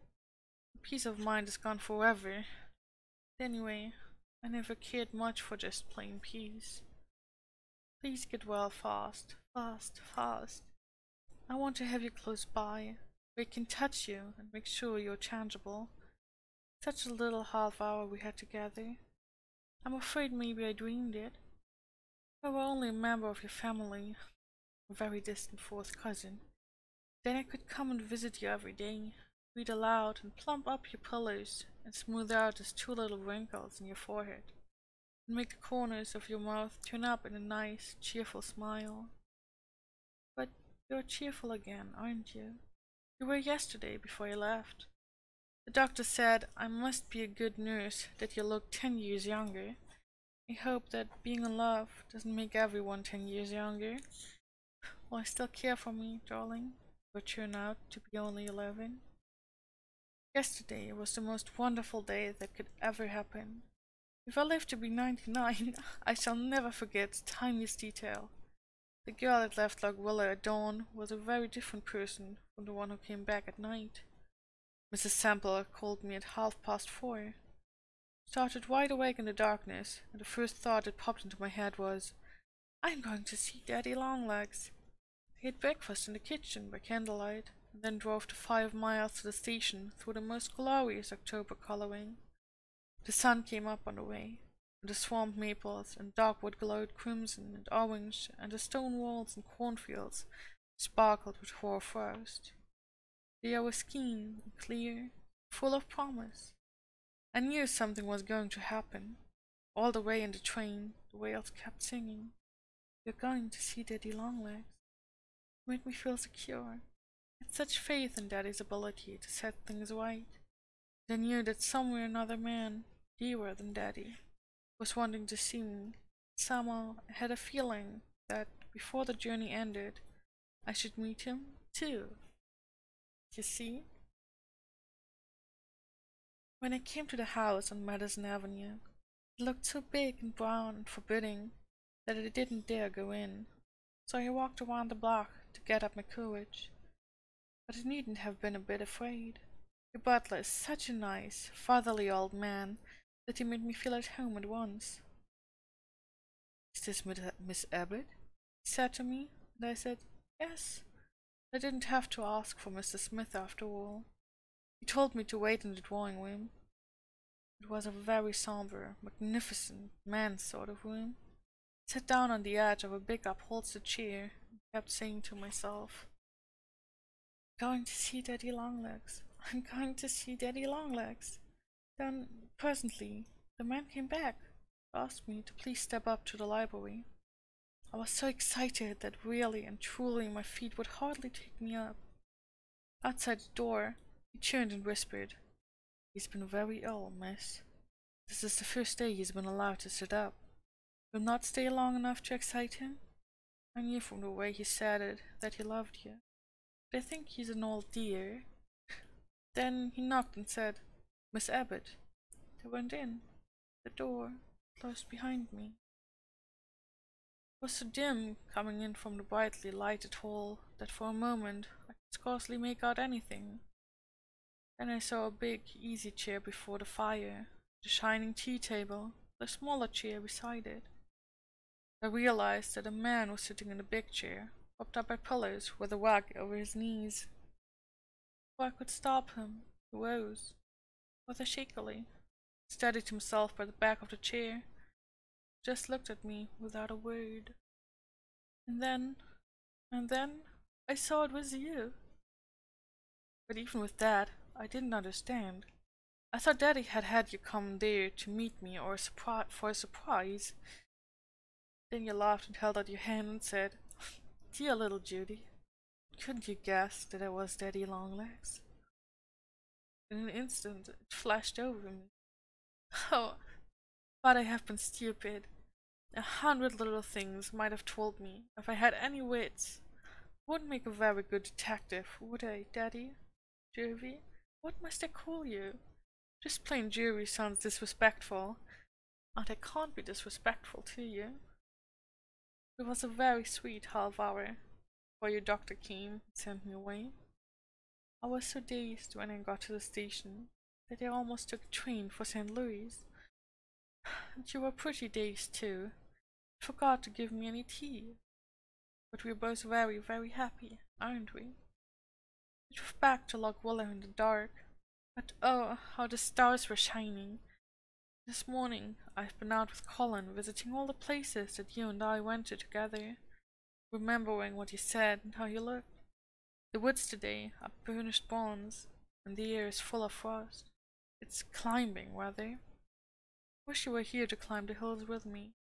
The peace of mind is gone forever. Anyway, I never cared much for just plain peace. Please get well fast, fast, fast. I want to have you close by, where I can touch you and make sure you're changeable. Such a little half hour we had together. I'm afraid maybe I dreamed it. If I were only a member of your family, a very distant fourth cousin, then I could come and visit you every day, read aloud and plump up your pillows and smooth out those 2 little wrinkles in your forehead, and make the corners of your mouth turn up in a nice, cheerful smile. But you're cheerful again, aren't you? You were yesterday before I left. The doctor said I must be a good nurse that you look 10 years younger. I hope that being in love doesn't make everyone 10 years younger. Will I still care for me, darling? Will turn out to be only 11? Yesterday was the most wonderful day that could ever happen. If I live to be 99, I shall never forget the tiniest detail. The girl that left Loch Willow at dawn was a very different person from the one who came back at night. Mrs. Semple called me at 4:30. Started wide awake in the darkness, and the first thought that popped into my head was, I'm going to see Daddy Longlegs. I ate breakfast in the kitchen by candlelight, and then drove the 5 miles to the station through the most glorious October coloring. The sun came up on the way, and the swamp maples and dogwood glowed crimson and orange, and the stone walls and cornfields sparkled with hoar frost. The air was keen and clear, full of promise. I knew something was going to happen. All the way in the train, the whales kept singing, You're going to see Daddy Longlegs. It made me feel secure. I had such faith in Daddy's ability to set things right. And I knew that somewhere another man, dearer than Daddy, was wanting to see me. Somehow I had a feeling that before the journey ended, I should meet him too. You see? When I came to the house on Madison Avenue, it looked so big and brown and forbidding that I didn't dare go in. So I walked around the block to get up my courage. But I needn't have been a bit afraid. Your butler is such a nice, fatherly old man that he made me feel at home at once. Is this Miss Abbott? He said to me, and I said, yes. I didn't have to ask for Mr. Smith after all. He told me to wait in the drawing room. It was a very sombre, magnificent, man's sort of room. I sat down on the edge of a big upholstered chair and kept saying to myself, I'm going to see Daddy Longlegs. I'm going to see Daddy Longlegs. Then, presently, the man came back, asked me to please step up to the library. I was so excited that really and truly my feet would hardly take me up. Outside the door, he turned and whispered, He's been very ill, miss. This is the first day he's been allowed to sit up. Will not stay long enough to excite him? I knew from the way he said it that he loved you. But I think he's an old dear. Then he knocked and said, Miss Abbott. I went in. The door closed behind me. It was so dim coming in from the brightly lighted hall that for a moment I could scarcely make out anything. Then I saw a big, easy chair before the fire, the shining tea table, the smaller chair beside it. I realized that a man was sitting in the big chair, propped up by pillows with a rug over his knees. Before I could stop him, he rose, rather shakily, steadied himself by the back of the chair, just looked at me without a word. And then, I saw it was you. But even with that, I didn't understand. I thought Daddy had had you come there to meet me or for a surprise. Then you laughed and held out your hand and said, "Dear little Judy, couldn't you guess that I was Daddy Longlegs?" In an instant, it flashed over me. Oh, but I have been stupid. 100 little things might have told me if I had any wits. I wouldn't make a very good detective, would I, Daddy? Jervy? What must I call you? Just plain Jervy sounds disrespectful, and I can't be disrespectful to you. It was a very sweet half hour before your doctor came and sent me away. I was so dazed when I got to the station that I almost took a train for St. Louis. And you were pretty dazed too. You forgot to give me any tea. But we're both very, very happy, aren't we? We drove back to Loch Willow in the dark, but oh, how the stars were shining. This morning I've been out with Colin visiting all the places that you and I went to together, remembering what you said and how you looked. The woods today are burnished bronze, and the air is full of frost. It's climbing weather. Wish you were here to climb the hills with me.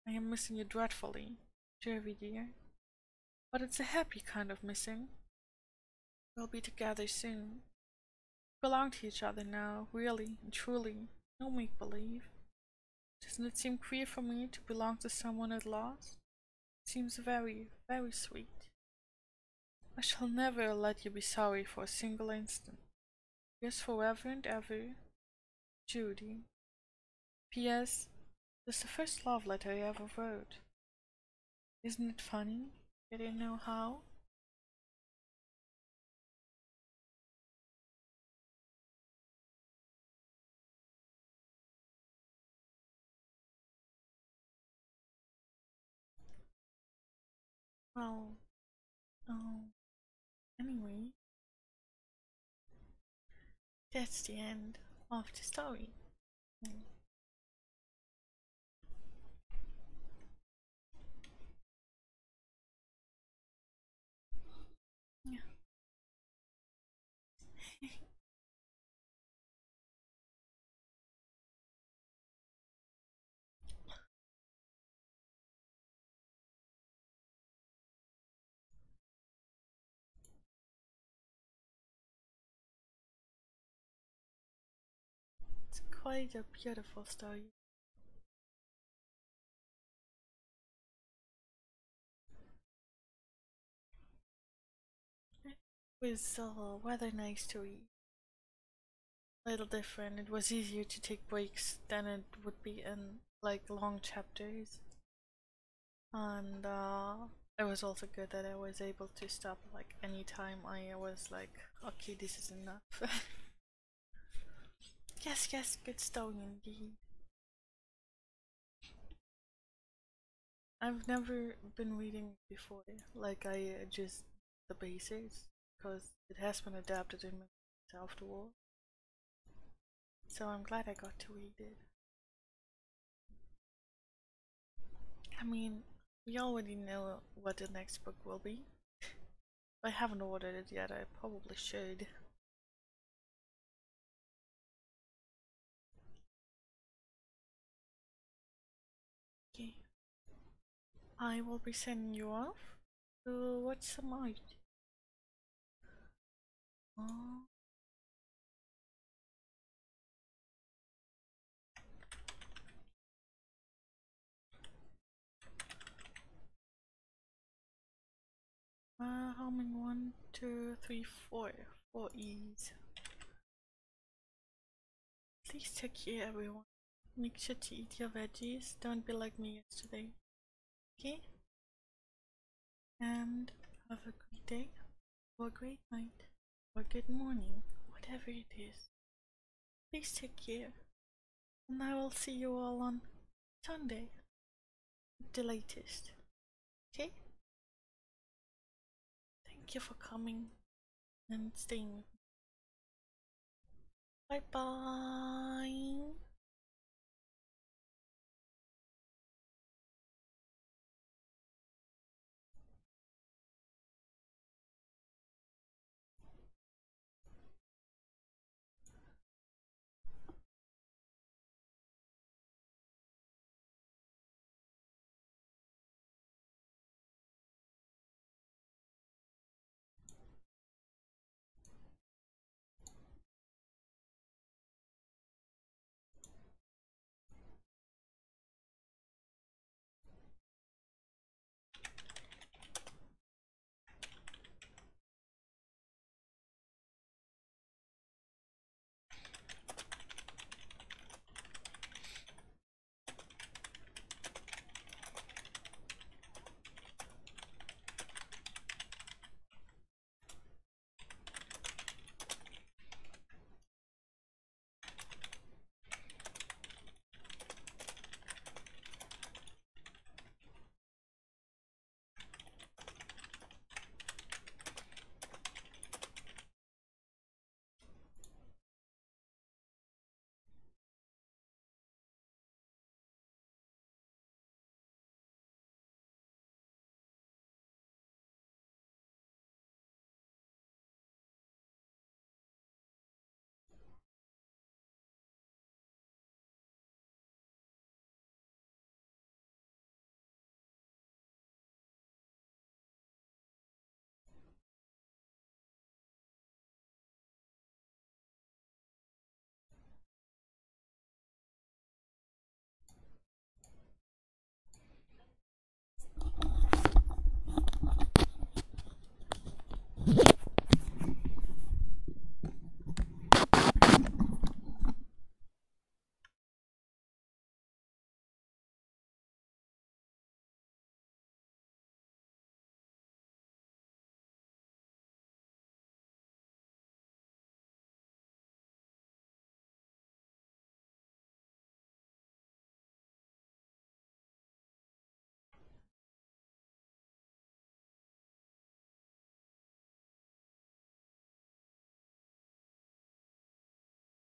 I am missing you dreadfully, Jervy dear. But it's a happy kind of missing. We'll be together soon. We belong to each other now, really and truly, no make-believe. Doesn't it seem queer for me to belong to someone at last? It seems very, very sweet. I shall never let you be sorry for a single instant. Yours forever and ever, Judy. P.S. This is the first love letter I ever wrote. Isn't it funny? I didn't know how. Well, um, anyway, that's the end of the story. Mm. Yeah. It's quite a beautiful story. It was rather nice to read. A little different. It was easier to take breaks than it would be in like long chapters. And it was also good that I was able to stop like anytime I was like, okay, this is enough. Yes, yes, good story indeed. I've never been reading before, like I just the basics, because it has been adapted in after all. So I'm glad I got to read it. I mean, we already know what the next book will be. I haven't ordered it yet, I probably should. Okay. I will be sending you off to watch some art. Oh. How many? 1, 2, 3, 4. 4 E's. Please take care, everyone. Make sure to eat your veggies. Don't be like me yesterday. Okay? And have a great day, or a great night, or good morning, whatever. whatever it is, please take care. And I will see you all on Sunday, the latest. Okay? Thank you for coming and staying with me. Bye bye.